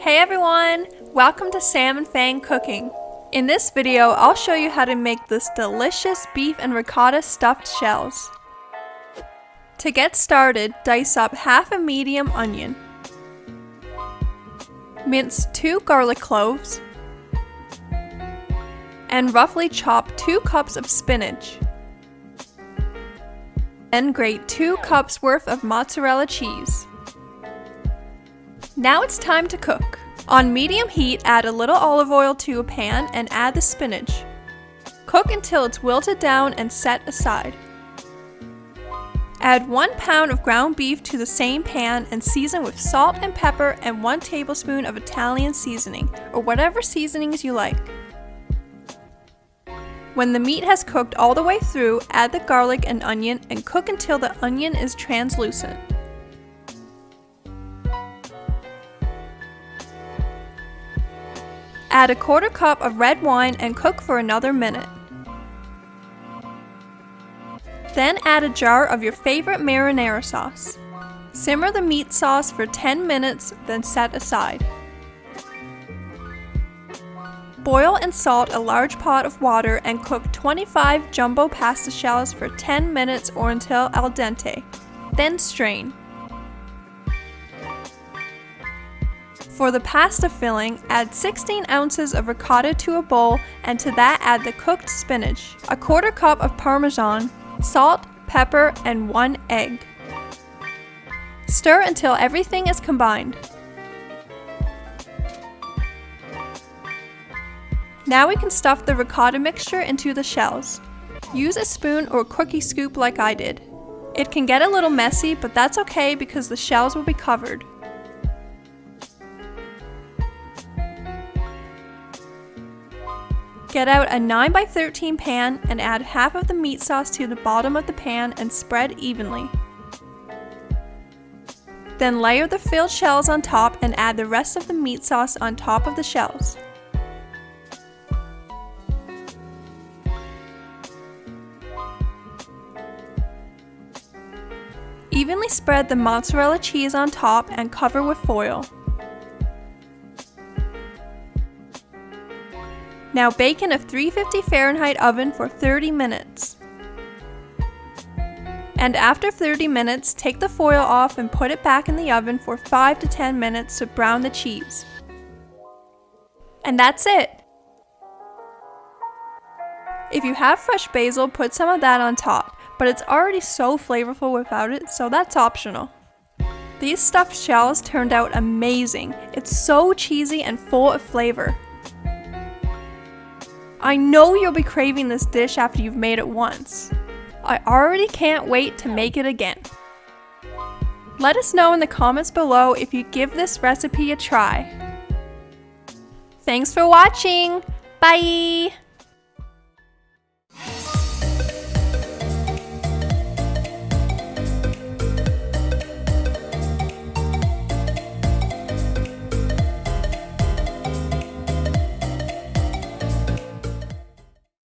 Hey everyone! Welcome to Sam and Fang Cooking. In this video, I'll show you how to make this delicious beef and ricotta stuffed shells. To get started, dice up half a medium onion. Mince 2 garlic cloves. And roughly chop 2 cups of spinach. Then grate 2 cups worth of mozzarella cheese. Now it's time to cook. On medium heat, add a little olive oil to a pan and add the spinach. Cook until it's wilted down and set aside. Add 1 pound of ground beef to the same pan and season with salt and pepper and 1 tablespoon of Italian seasoning, or whatever seasonings you like. When the meat has cooked all the way through, add the garlic and onion and cook until the onion is translucent. Add a 1/4 cup of red wine and cook for another minute. Then add a jar of your favorite marinara sauce. Simmer the meat sauce for 10 minutes, then set aside. Boil and salt a large pot of water and cook 25 jumbo pasta shells for 10 minutes or until al dente. Then strain. For the pasta filling, add 16 ounces of ricotta to a bowl and to that add the cooked spinach, a 1/4 cup of Parmesan, salt, pepper, and 1 egg. Stir until everything is combined. Now we can stuff the ricotta mixture into the shells. Use a spoon or cookie scoop like I did. It can get a little messy, but that's okay because the shells will be covered. Get out a 9x13 pan and add half of the meat sauce to the bottom of the pan and spread evenly. Then layer the filled shells on top and add the rest of the meat sauce on top of the shells. Evenly spread the mozzarella cheese on top and cover with foil. Now bake in a 350 Fahrenheit oven for 30 minutes. And after 30 minutes, take the foil off and put it back in the oven for 5 to 10 minutes to brown the cheese. And that's it! If you have fresh basil, put some of that on top, but it's already so flavorful without it, so that's optional. These stuffed shells turned out amazing. It's so cheesy and full of flavor. I know you'll be craving this dish after you've made it once. I already can't wait to make it again. Let us know in the comments below if you give this recipe a try. Thanks for watching! Bye!